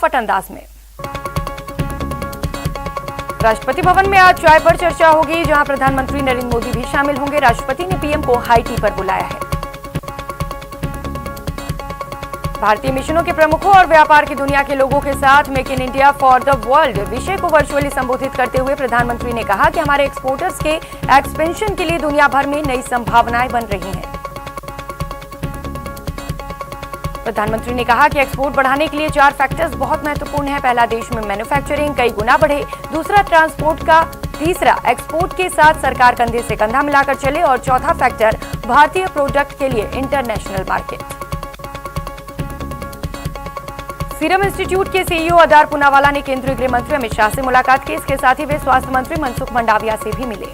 फटाफट अंदाज में। राष्ट्रपति भवन में आज चाय पर चर्चा होगी, जहां प्रधानमंत्री नरेंद्र मोदी भी शामिल होंगे। राष्ट्रपति ने पीएम को हाई टी पर बुलाया है। भारतीय मिशनों के प्रमुखों और व्यापार की दुनिया के लोगों के साथ make in India for the world विषय को वर्चुअली संबोधित करते हुए प्रधानमंत्री ने कहा कि हमारे एक्सपोर्टर्स के एक्सपेंशन के लिए दुनिया भर में नई संभावनाएं बन रही हैं। प्रधानमंत्री ने कहा कि एक्सपोर्ट बढ़ाने के लिए 4 फैक्टर्स बहुत महत्वपूर्ण हैं। पहला, देश में मैन्युफैक्चरिंग कई गुना बढ़े। दूसरा, ट्रांसपोर्ट का। तीसरा, एक्सपोर्ट के साथ सरकार कंधे से कंधा मिलाकर चले। और चौथा फैक्टर, भारतीय प्रोडक्ट के लिए इंटरनेशनल मार्केट। सीरम इंस्टीट्यूट के सीईओ अदार पूनावाला ने केंद्रीय गृह मंत्री अमित शाह से मुलाकात की। इसके साथ ही वे स्वास्थ्य मंत्री मनसुख मंडाविया से भी मिले।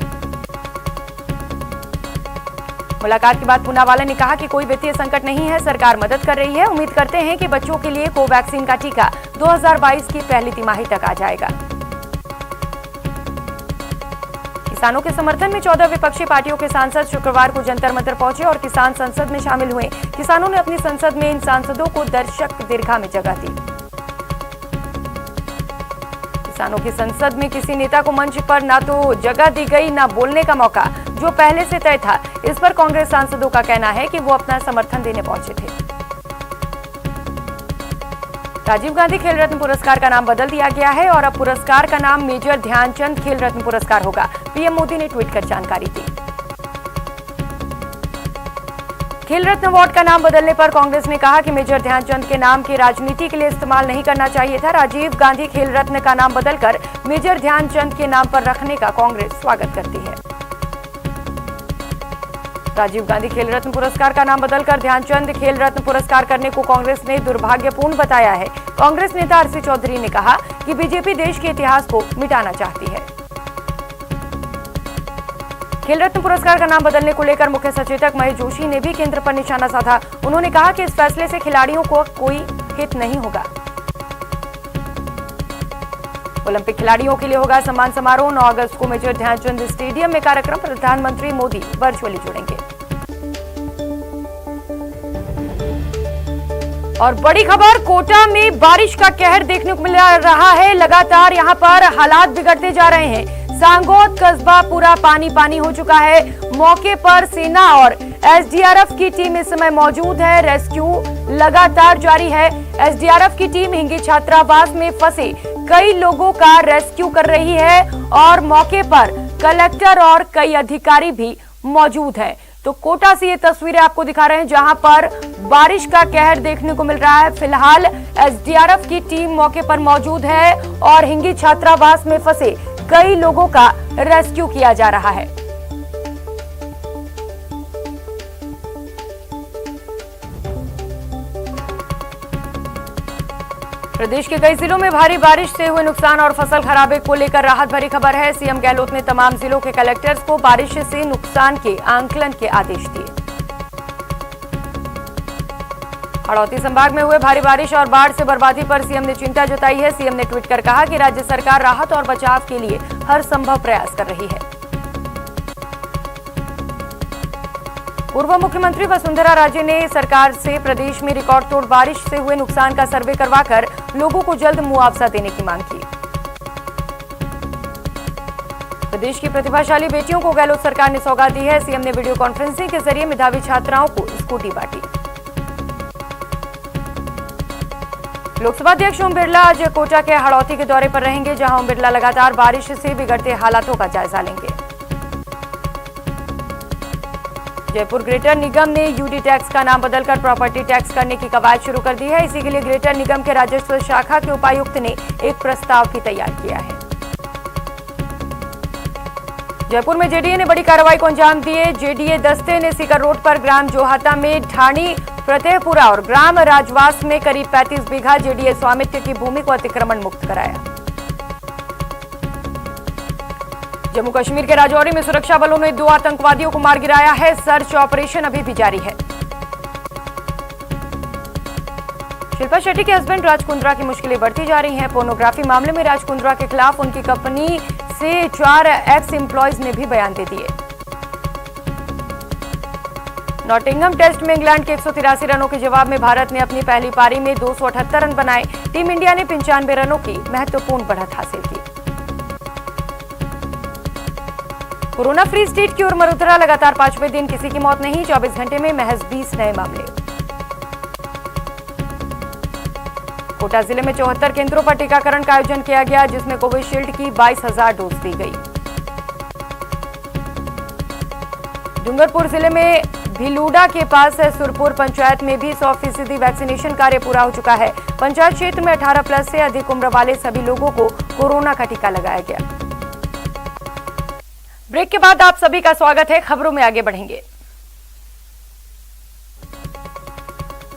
मुलाकात के बाद पूनावाला ने कहा कि कोई वित्तीय संकट नहीं है, सरकार मदद कर रही है। उम्मीद करते हैं कि बच्चों के लिए कोवैक्सीन का टीका 2022 की पहली तिमाही तक आ जाएगा। किसानों के समर्थन में 14 विपक्षी पार्टियों के सांसद शुक्रवार को जंतर मंतर पहुंचे और किसान संसद में शामिल हुए। किसानों ने अपनी संसद में इन सांसदों को दर्शक दीर्घा में जगह दी। किसानों की संसद में किसी नेता को मंच पर ना तो जगह दी गई, ना बोलने का मौका, जो पहले से तय था। इस पर कांग्रेस सांसदों का कहना है कि वो अपना समर्थन देने पहुंचे थे। राजीव गांधी खेल रत्न पुरस्कार का नाम बदल दिया गया है और अब पुरस्कार का नाम मेजर ध्यानचंद खेल रत्न पुरस्कार होगा। पीएम मोदी ने ट्वीट कर जानकारी दी। खेल रत्न अवार्ड का नाम बदलने पर कांग्रेस ने कहा कि मेजर ध्यानचंद के नाम के राजनीति के लिए इस्तेमाल नहीं करना चाहिए था। राजीव गांधी खेल रत्न का नाम बदलकर मेजर ध्यानचंद के नाम पर रखने का कांग्रेस स्वागत करती है। राजीव गांधी खेल रत्न पुरस्कार का नाम बदलकर ध्यानचंद खेल रत्न पुरस्कार करने को कांग्रेस ने दुर्भाग्यपूर्ण बताया है। कांग्रेस नेता आरसी चौधरी ने कहा कि बीजेपी देश के इतिहास को मिटाना चाहती है। खेल रत्न पुरस्कार का नाम बदलने को लेकर मुख्य सचेतक महेश जोशी ने भी केंद्र पर निशाना साधा। उन्होंने कहा कि इस फैसले से खिलाड़ियों को कोई हित नहीं होगा। ओलंपिक खिलाड़ियों के लिए होगा सम्मान समारोह। 9 अगस्त को मेजर ध्यानचंद स्टेडियम में कार्यक्रम। प्रधानमंत्री मोदी वर्चुअली जुड़ेंगे। और बड़ी खबर, कोटा में बारिश का कहर देखने को मिल रहा है। लगातार यहां पर हालात बिगड़ते जा रहे हैं। सांगोद कस्बा पूरा पानी पानी हो चुका है। मौके पर सेना और एसडीआरएफ की टीम इस समय मौजूद है। रेस्क्यू लगातार जारी है। एसडीआरएफ की टीम हिंगी छात्रावास में फंसे कई लोगों का रेस्क्यू कर रही है और मौके पर कलेक्टर और कई अधिकारी भी मौजूद हैं। तो कोटा से ये तस्वीरें आपको दिखा रहे हैं, जहां पर बारिश का कहर देखने को मिल रहा है। फिलहाल एसडीआरएफ की टीम मौके पर मौजूद है और हिंगी छात्रावास में फंसे कई लोगों का रेस्क्यू किया जा रहा है। प्रदेश के कई जिलों में भारी बारिश से हुए नुकसान और फसल खराबे को लेकर राहत भरी खबर है। सीएम गहलोत ने तमाम जिलों के कलेक्टर्स को बारिश से नुकसान के आंकलन के आदेश दिए। हड़ौती संभाग में हुए भारी बारिश और बाढ़ से बर्बादी पर सीएम ने चिंता जताई है। सीएम ने ट्वीट कर कहा कि राज्य सरकार राहत और बचाव के लिए हर संभव प्रयास कर रही है। पूर्व मुख्यमंत्री वसुंधरा राजे ने सरकार से प्रदेश में रिकॉर्ड तोड़ बारिश से हुए नुकसान का सर्वे करवाकर लोगों को जल्द मुआवजा देने की मांग की। प्रदेश की प्रतिभाशाली बेटियों को गहलोत सरकार ने सौगात दी है। सीएम ने वीडियो कॉन्फ्रेंसिंग के जरिए मेधावी छात्राओं को स्कूटी बांटी। लोकसभा अध्यक्ष ओम बिरला आज कोटा के हड़ौती के दौरे पर रहेंगे, जहां ओम बिरला लगातार बारिश से बिगड़ते हालातों का जायजा लेंगे। जयपुर ग्रेटर निगम ने यूडी टैक्स का नाम बदलकर प्रॉपर्टी टैक्स करने की कवायद शुरू कर दी है। इसी के लिए ग्रेटर निगम के राजस्व शाखा के उपायुक्त ने एक प्रस्ताव भी तैयार किया है। जयपुर में जेडीए ने बड़ी कार्रवाई को अंजाम दिए। जेडीए दस्ते ने सीकर रोड पर ग्राम जोहाता में ढाणी फतेहपुरा और ग्राम राजवास में करीब 35 बीघा जेडीए स्वामित्व की भूमि को अतिक्रमण मुक्त कराया। जम्मू कश्मीर के राजौरी में सुरक्षा बलों ने 2 आतंकवादियों को मार गिराया है। सर्च ऑपरेशन अभी भी जारी है। शिल्पा शेट्टी के हस्बैंड राज कुंद्रा की मुश्किलें बढ़ती जा रही हैं। पोर्नोग्राफी मामले में राज कुंद्रा के खिलाफ उनकी कंपनी से 4 एक्स एम्प्लॉयज ने भी बयान दे दिए। नॉटिंघम टेस्ट में इंग्लैंड के 183 रनों के जवाब में भारत ने अपनी पहली पारी में 278 रन बनाए। टीम इंडिया ने 95 रनों की महत्वपूर्ण बढ़त हासिल की। कोरोना फ्री स्टेट की ओर मरुधरा लगातार 5वें दिन किसी की मौत नहीं, 24 घंटे में महज 20 नए मामले। कोटा जिले में 74 केंद्रों पर टीकाकरण का आयोजन किया गया, जिसमें कोविशील्ड की 22,000 डोज दी गई। डूंगरपुर जिले में भिलूडा के पास सुरपुर पंचायत में भी 100% वैक्सीनेशन कार्य पूरा हो चुका है। पंचायत क्षेत्र में 18 प्लस से अधिक उम्र वाले सभी लोगों को कोरोना का टीका लगाया गया। ब्रेक के बाद आप सभी का स्वागत है। खबरों में आगे बढ़ेंगे।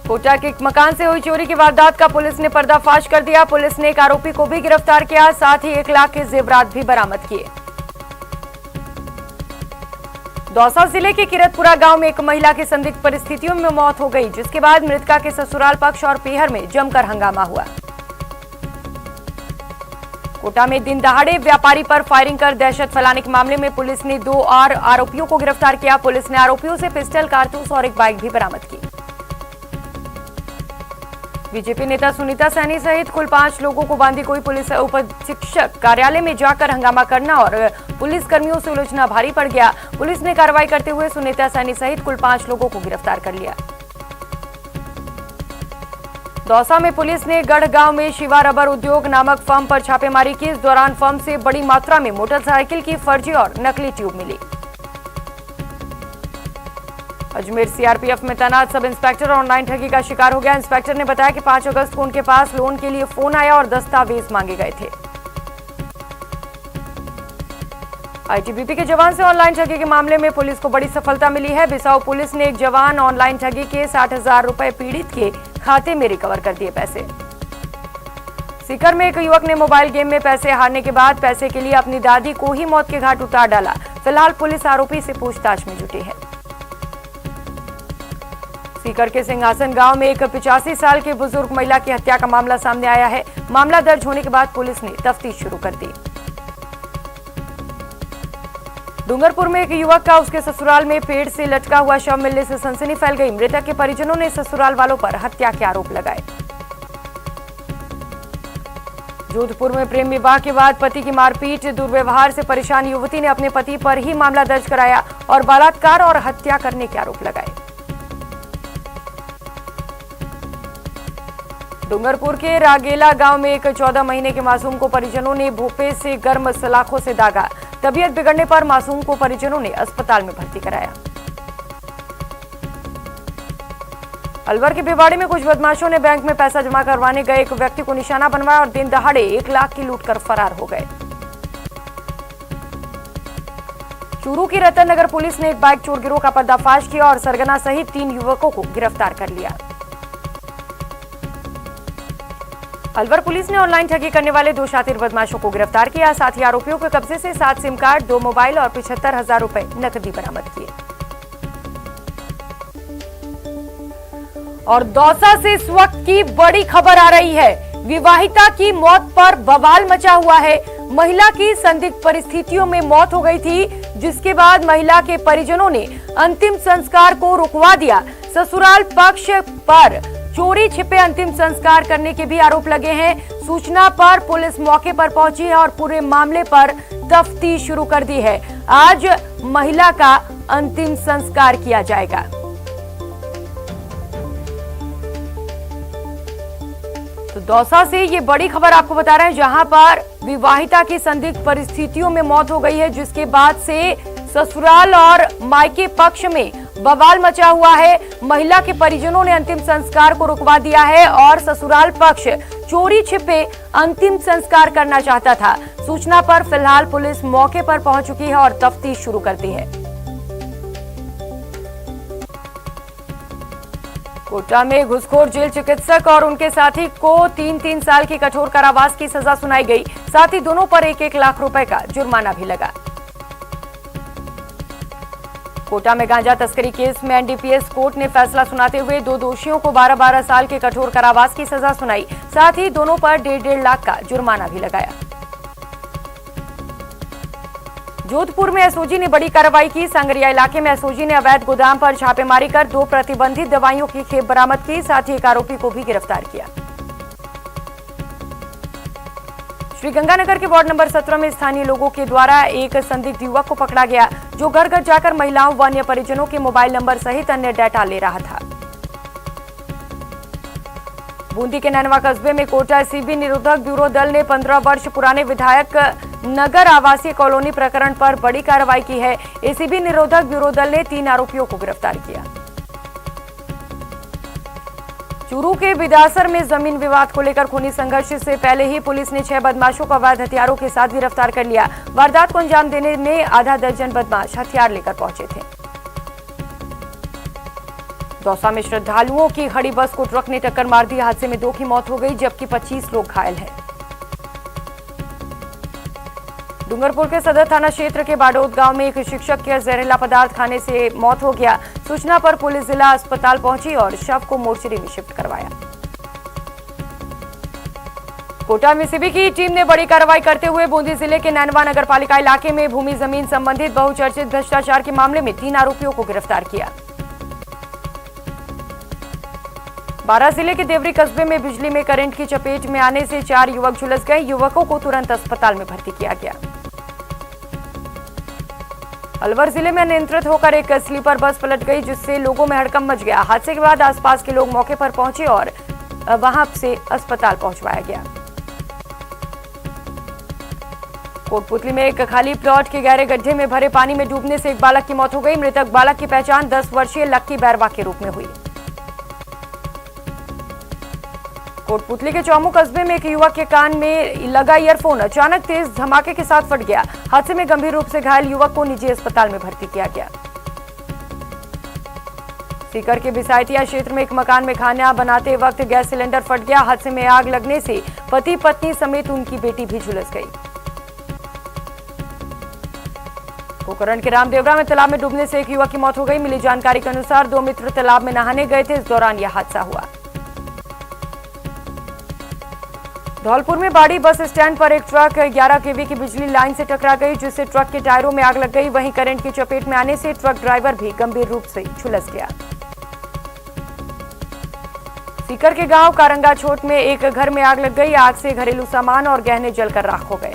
कोटा के एक मकान से हुई चोरी की वारदात का पुलिस ने पर्दाफाश कर दिया। पुलिस ने एक आरोपी को भी गिरफ्तार किया, साथ ही 1 लाख के जेवरात भी बरामद किए। दौसा जिले के किरतपुरा गांव में एक महिला की संदिग्ध परिस्थितियों में मौत हो गई, जिसके बाद मृतका के ससुराल पक्ष और पीहर में जमकर हंगामा हुआ। कोटा में दिन दहाड़े व्यापारी पर फायरिंग कर दहशत फैलाने के मामले में पुलिस ने 2 और आरोपियों को गिरफ्तार किया। पुलिस ने आरोपियों से पिस्टल, कारतूस और एक बाइक भी बरामद की। बीजेपी नेता सुनीता सैनी सहित कुल 5 लोगों को बांधी कोई पुलिस उप अधीक्षक कार्यालय में जाकर हंगामा करना और पुलिस कर्मियों से उलझना भारी पड़ गया। पुलिस ने कार्रवाई करते हुए सुनीता सैनी सहित कुल 5 लोगों को गिरफ्तार कर लिया। दौसा में पुलिस ने गढ़गांव में शिवा रबर उद्योग नामक फर्म पर छापेमारी की। इस दौरान फर्म से बड़ी मात्रा में मोटरसाइकिल की फर्जी और नकली ट्यूब मिली। अजमेर सीआरपीएफ में तैनात सब इंस्पेक्टर ऑनलाइन ठगी का शिकार हो गया। इंस्पेक्टर ने बताया कि 5 अगस्त को उनके पास लोन के लिए फोन आया और दस्तावेज मांगे गए थे। आईटीबीपी के जवान से ऑनलाइन ठगी के मामले में पुलिस को बड़ी सफलता मिली है। बिसाऊ पुलिस ने एक जवान ऑनलाइन ठगी के 60,000 रुपए पीड़ित के खाते में रिकवर कर दिए पैसे। सीकर में एक युवक ने मोबाइल गेम में पैसे हारने के बाद पैसे के लिए अपनी दादी को ही मौत के घाट उतार डाला। फिलहाल पुलिस आरोपी से पूछताछ में जुटी है। सीकर के सिंहासन गांव में एक 85 साल की बुजुर्ग महिला की हत्या का मामला सामने आया है। मामला दर्ज होने के बाद पुलिस ने तफ्तीश शुरू कर दी। डूंगरपुर में एक युवक का उसके ससुराल में पेड़ से लटका हुआ शव मिलने से सनसनी फैल गई। मृतक के परिजनों ने ससुराल वालों पर हत्या के आरोप लगाए। जोधपुर में प्रेम विवाह के बाद पति की मारपीट, दुर्व्यवहार से परेशान युवती ने अपने पति पर ही मामला दर्ज कराया और बलात्कार और हत्या करने के आरोप लगाए। डूंगरपुर के रागेला गांव में एक 14 महीने के मासूम को परिजनों ने भोपे से गर्म सलाखों से दागा। तबीयत बिगड़ने पर मासूम को परिजनों ने अस्पताल में भर्ती कराया। अलवर के भिवाड़ी में कुछ बदमाशों ने बैंक में पैसा जमा करवाने गए एक व्यक्ति को निशाना बनवाया और दिन दहाड़े 1 लाख की लूट कर फरार हो गए। चूरू की रतन नगर पुलिस ने एक बाइक चोर गिरोह का पर्दाफाश किया और सरगना सहित 3 युवकों को गिरफ्तार कर लिया। अलवर पुलिस ने ऑनलाइन ठगी करने वाले 2 शातिर बदमाशों को गिरफ्तार किया। साथ ही आरोपियों के कब्जे से 7 सिम कार्ड, 2 मोबाइल और 75,000 रुपए नकदी बरामद किए। और दौसा से इस वक्त की बड़ी खबर आ रही है। विवाहिता की मौत पर बवाल मचा हुआ है। महिला की संदिग्ध परिस्थितियों में मौत हो गई थी, जिसके बाद महिला के परिजनों ने अंतिम संस्कार को रुकवा दिया। ससुराल पक्ष पर चोरी छिपे अंतिम संस्कार करने के भी आरोप लगे हैं। सूचना पर पुलिस मौके पर पहुंची है और पूरे मामले पर तफ्तीश शुरू कर दी है। आज महिला का अंतिम संस्कार किया जाएगा। तो दौसा से ये बड़ी खबर आपको बता रहे हैं, जहां पर विवाहिता की संदिग्ध परिस्थितियों में मौत हो गई है, जिसके बाद से ससुराल और मायके पक्ष में बवाल मचा हुआ है। महिला के परिजनों ने अंतिम संस्कार को रुकवा दिया है और ससुराल पक्ष चोरी छिपे अंतिम संस्कार करना चाहता था। सूचना पर फिलहाल पुलिस मौके पर पहुंच चुकी है और तफ्तीश शुरू कर दी है। कोटा में घुसखोर जेल चिकित्सक और उनके साथी को 3-3 साल की कठोर कारावास की सजा सुनाई गई। साथ ही दोनों पर 1-1 लाख रुपए का जुर्माना भी लगा। कोटा में गांजा तस्करी केस में एनडीपीएस कोर्ट ने फैसला सुनाते हुए 2 दोषियों को 12-12 साल के कठोर कारावास की सजा सुनाई। साथ ही दोनों पर 1.5 लाख का जुर्माना भी लगाया। जोधपुर में एसओजी ने बड़ी कार्रवाई की। सांगरिया इलाके में एसओजी ने अवैध गोदाम पर छापेमारी कर 2 प्रतिबंधित दवाइयों की खेप बरामद की, साथ ही एक आरोपी को भी गिरफ्तार किया। श्रीगंगानगर के वार्ड नंबर 17 में स्थानीय लोगों के द्वारा एक संदिग्ध युवक को पकड़ा गया, जो घर घर जाकर महिलाओं व अन्य परिजनों के मोबाइल नंबर सहित अन्य डाटा ले रहा था। बूंदी के नैनवा कस्बे में कोटा एसीबी निरोधक ब्यूरो दल ने 15 वर्ष पुराने विधायक नगर आवासीय कॉलोनी प्रकरण पर बड़ी कार्रवाई की है। एसीबी निरोधक ब्यूरो दल ने 3 आरोपियों को गिरफ्तार किया। चूरू के बिदासर में जमीन विवाद को लेकर खूनी संघर्ष से पहले ही पुलिस ने 6 बदमाशों को अवैध हथियारों के साथ गिरफ्तार कर लिया। वारदात को अंजाम देने में आधा दर्जन बदमाश हथियार लेकर पहुंचे थे। दौसा में श्रद्धालुओं की खड़ी बस को ट्रक ने टक्कर मार दी। हादसे में 2 की मौत हो गई, जबकि 25 लोग घायल हैं। डूंगरपुर के सदर थाना क्षेत्र के बाडोद गांव में एक शिक्षक के जहरीला पदार्थ खाने से मौत हो गया। सूचना पर पुलिस जिला अस्पताल पहुंची और शव को मोर्चरी में शिफ्ट करवाया। कोटा में सीबी की टीम ने बड़ी कार्रवाई करते हुए बूंदी जिले के नैनवा नगर पालिका इलाके में भूमि जमीन संबंधित बहुचर्चित भ्रष्टाचार के मामले में 3 आरोपियों को गिरफ्तार किया। बारां जिले के देवरी कस्बे में बिजली में करंट की चपेट में आने से 4 युवक झुलस गए। युवकों को तुरंत अस्पताल में भर्ती किया गया। अलवर जिले में अनियंत्रित होकर एक स्लीपर बस पलट गई, जिससे लोगों में हड़कंप मच गया। हादसे के बाद आसपास के लोग मौके पर पहुंचे और वहां से अस्पताल पहुंचवाया गया। कोटपुतली में एक खाली प्लॉट के गहरे गड्ढे में भरे पानी में डूबने से एक बालक की मौत हो गई। मृतक बालक की पहचान 10 वर्षीय लक्की बैरवा के रूप में हुई। कोटपुतली के चौमू कस्बे में एक युवक के कान में लगा ईयरफोन अचानक तेज धमाके के साथ फट गया। हादसे में गंभीर रूप से घायल युवक को निजी अस्पताल में भर्ती किया गया। सीकर के बिसायतिया क्षेत्र में एक मकान में खाना बनाते वक्त गैस सिलेंडर फट गया। हादसे में आग लगने से पति पत्नी समेत उनकी बेटी भी झुलस गई। पोखरण के रामदेवरा में तालाब में डूबने से एक युवक की मौत हो गई। मिली जानकारी के अनुसार 2 मित्र तालाब में नहाने गए थे, इस दौरान यह हादसा हुआ। धौलपुर में बाड़ी बस स्टैंड पर एक ट्रक 11 केवी की बिजली लाइन से टकरा गई, जिससे ट्रक के टायरों में आग लग गई। वहीं करंट की चपेट में आने से ट्रक ड्राइवर भी गंभीर रूप से झुलस गया। सीकर के गांव कारंगा छोट में एक घर में आग लग गई। आग से घरेलू सामान और गहने जलकर राख हो गए।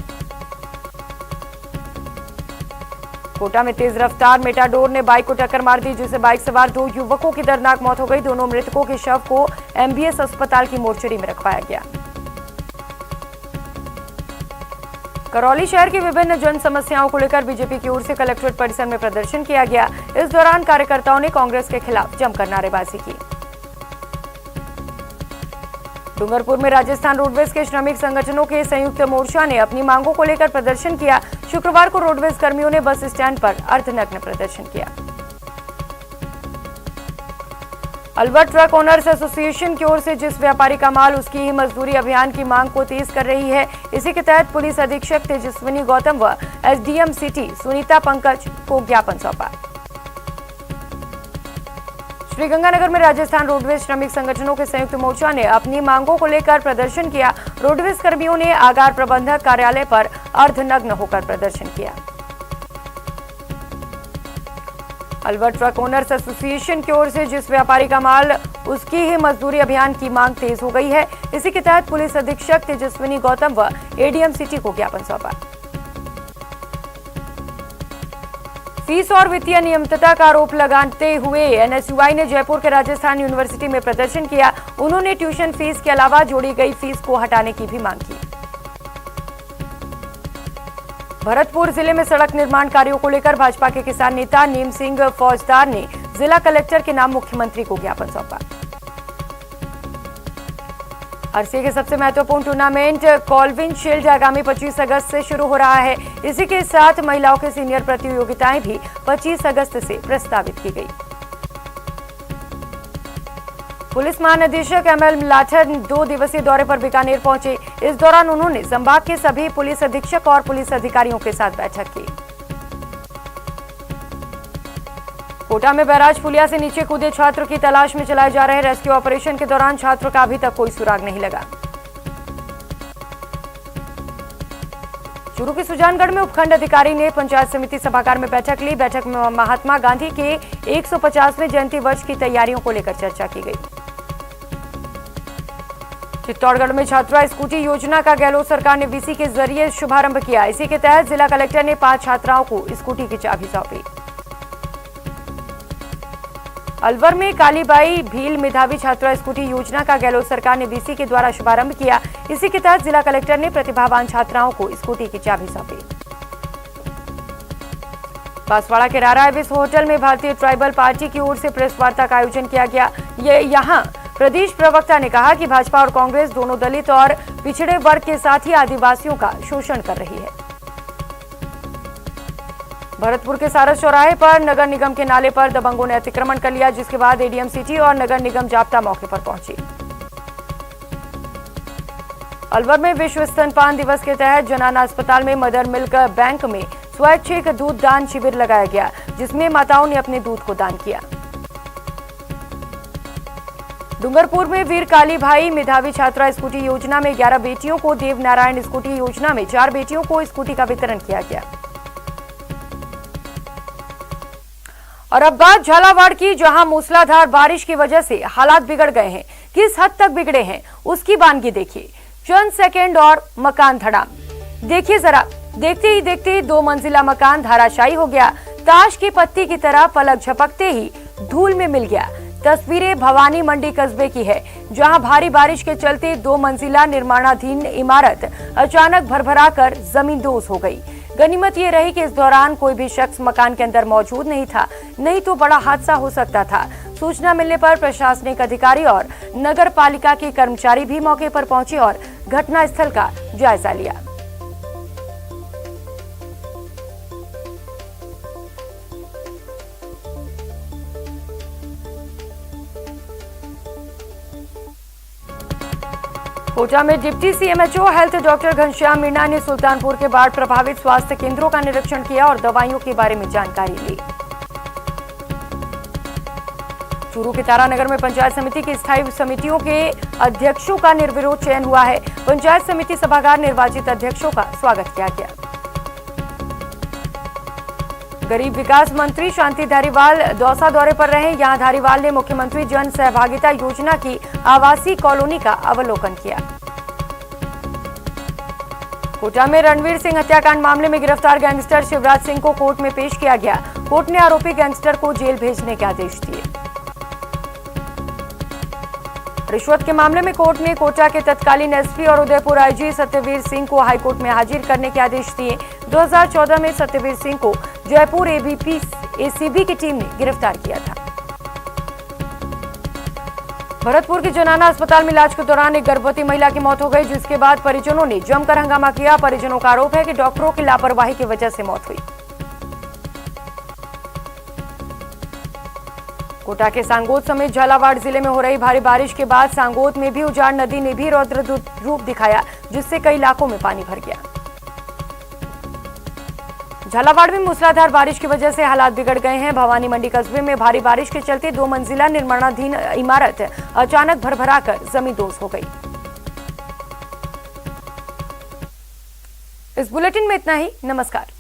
कोटा में तेज रफ्तार मेटाडोर ने बाइक को टक्कर मार दी, जिससे बाइक सवार 2 युवकों की दर्दनाक मौत हो गई। दोनों मृतकों के शव को एमबीएस अस्पताल की मोर्चरी में रखवाया गया। करौली शहर की विभिन्न जन समस्याओं को लेकर बीजेपी की ओर से कलेक्ट्रेट परिसर में प्रदर्शन किया गया। इस दौरान कार्यकर्ताओं ने कांग्रेस के खिलाफ जमकर नारेबाजी की। डूंगरपुर में राजस्थान रोडवेज के श्रमिक संगठनों के संयुक्त मोर्चा ने अपनी मांगों को लेकर प्रदर्शन किया। शुक्रवार को रोडवेज कर्मियों ने बस स्टैंड पर अर्धनग्न प्रदर्शन किया। अलवर ट्रक ओनर्स एसोसिएशन की ओर से जिस व्यापारी का माल उसकी ही मजदूरी अभियान की मांग को तेज कर रही है। इसी के तहत पुलिस अधीक्षक तेजस्विनी गौतम व एसडीएम सिटी सुनीता पंकज को ज्ञापन सौंपा। श्रीगंगानगर में राजस्थान रोडवेज श्रमिक संगठनों के संयुक्त मोर्चा ने अपनी मांगों को लेकर प्रदर्शन किया। रोडवेज कर्मियों ने आगार प्रबंधक कार्यालय पर अर्धनग्न होकर प्रदर्शन किया। अलवर ट्रक ओनर्स एसोसिएशन की ओर से जिस व्यापारी का माल उसकी ही मजदूरी अभियान की मांग तेज हो गई है। इसी के तहत पुलिस अधीक्षक तेजस्विनी गौतम व एडीएम सिटी को ज्ञापन सौंपा। फीस और वित्तीय नियमितता का आरोप लगाते हुए एनएसयूआई ने जयपुर के राजस्थान यूनिवर्सिटी में प्रदर्शन किया। उन्होंने ट्यूशन फीस के अलावा जोड़ी गई फीस को हटाने की भी मांग की। भरतपुर जिले में सड़क निर्माण कार्यों को लेकर भाजपा के किसान नेता नीम सिंह फौजदार ने जिला कलेक्टर के नाम मुख्यमंत्री को ज्ञापन सौंपा। आरसीए के सबसे महत्वपूर्ण टूर्नामेंट कॉल्विन शील्ड आगामी 25 अगस्त से शुरू हो रहा है। इसी के साथ महिलाओं के सीनियर प्रतियोगिताएं भी 25 अगस्त से प्रस्तावित की गई। पुलिस महानिदेशक एमएल लाठर 2 दिवसीय दौरे पर बीकानेर पहुंचे। इस दौरान उन्होंने संभाग के सभी पुलिस अधीक्षक और पुलिस अधिकारियों के साथ बैठक की। कोटा में बैराज पुलिया से नीचे कूदे छात्र की तलाश में चलाए जा रहे रेस्क्यू ऑपरेशन के दौरान छात्र का अभी तक कोई सुराग नहीं लगा। चूरू के सुजानगढ़ में उपखंड अधिकारी ने पंचायत समिति सभागार में बैठक ली। बैठक में महात्मा गांधी के 150वें जयंती वर्ष की तैयारियों को लेकर चर्चा की गई। चित्तौड़गढ़ में छात्रा स्कूटी योजना का गहलोत सरकार ने वीसी के जरिए शुभारंभ किया। इसी के तहत जिला कलेक्टर ने 5 छात्राओं को स्कूटी की चाबी सौंपी। अलवर में कालीबाई भील मेधावी छात्रा स्कूटी योजना का गहलोत सरकार ने वीसी के द्वारा शुभारंभ किया। इसी के तहत जिला कलेक्टर ने प्रतिभावान छात्राओं को स्कूटी की चाबी सौंपी। बांसवाड़ा के रारा एविस होटल में भारतीय ट्राइबल पार्टी की ओर से प्रेस वार्ता का आयोजन किया गया। यहां प्रदेश प्रवक्ता ने कहा कि भाजपा और कांग्रेस दोनों दलित और पिछड़े वर्ग के साथ ही आदिवासियों का शोषण कर रही है। भरतपुर के सारस चौराहे पर नगर निगम के नाले पर दबंगों ने अतिक्रमण कर लिया, जिसके बाद एडीएम सिटी और नगर निगम जाप्ता मौके पर पहुंची। अलवर में विश्व स्तनपान दिवस के तहत जनाना अस्पताल में मदर मिल्क बैंक में स्वैच्छिक दूध दान शिविर लगाया गया, जिसमें माताओं ने अपने दूध को दान किया। डूंगरपुर में वीर काली भाई मेधावी छात्रा स्कूटी योजना में 11 बेटियों को, देवनारायण स्कूटी योजना में 4 बेटियों को स्कूटी का वितरण किया गया। और अब बात झालावाड़ की, जहां मूसलाधार बारिश की वजह से हालात बिगड़ गए हैं। किस हद तक बिगड़े हैं उसकी वानगी देखिए। चंद सेकंड और मकान धड़ाम। देखिए जरा, देखते ही देखते 2 मंजिला मकान धराशायी हो गया। ताश की पत्ती की तरह पलक झपकते ही धूल में मिल गया। तस्वीरें भवानी मंडी कस्बे की है, जहां भारी बारिश के चलते 2 मंजिला निर्माणाधीन इमारत अचानक भरभराकर जमींदोज हो गई। गनीमत ये रही कि इस दौरान कोई भी शख्स मकान के अंदर मौजूद नहीं था, नहीं तो बड़ा हादसा हो सकता था। सूचना मिलने पर प्रशासनिक अधिकारी और नगर पालिका के कर्मचारी भी मौके पर पहुंचे और घटनास्थल का जायजा लिया। कोटा में deputy CMHO health doctor Ghanshyam Meena ने सुल्तानपुर के बाढ़ प्रभावित स्वास्थ्य केंद्रों का निरीक्षण किया और दवाइयों के बारे में जानकारी ली। चूरू के तारानगर में पंचायत समिति की स्थायी समितियों के अध्यक्षों का निर्विरोध चयन हुआ है। पंचायत समिति सभागार निर्वाचित अध्यक्षों का स्वागत किया गया। गरीब विकास मंत्री शांति धारीवाल दौसा दौरे पर रहे। यहां धारीवाल ने मुख्यमंत्री जन सहभागिता योजना की आवासीय कॉलोनी का अवलोकन किया। कोटा में रणवीर सिंह हत्याकांड मामले में गिरफ्तार गैंगस्टर शिवराज सिंह को कोर्ट में पेश किया गया। कोर्ट ने आरोपी गैंगस्टर को जेल भेजने के आदेश दिए। रिश्वत के मामले में कोर्ट ने कोटा के तत्कालीन एसपी और उदयपुर आईजी सत्यवीर सिंह को हाईकोर्ट में हाजिर करने के आदेश दिए। 2014 में सत्यवीर सिंह को जयपुर एसीबी की टीम ने गिरफ्तार किया था। भरतपुर के जनाना अस्पताल में इलाज के दौरान एक गर्भवती महिला की मौत हो गई, जिसके बाद परिजनों ने जमकर हंगामा किया। परिजनों का आरोप है कि डॉक्टरों की लापरवाही की वजह से मौत हुई। कोटा के सांगोद समेत झालावाड़ जिले में हो रही भारी बारिश के बाद सांगोद में भी उजाड़ नदी ने भी रौद्र रूप दिखाया, जिससे कई इलाकों में पानी भर गया। झालावाड़ में मूसलाधार बारिश की वजह से हालात बिगड़ गए हैं। भवानी मंडी कस्बे में भारी बारिश के चलते 2 मंजिला निर्माणाधीन इमारत अचानक भरभराकर जमींदोज हो गई। इस बुलेटिन में इतना ही। नमस्कार।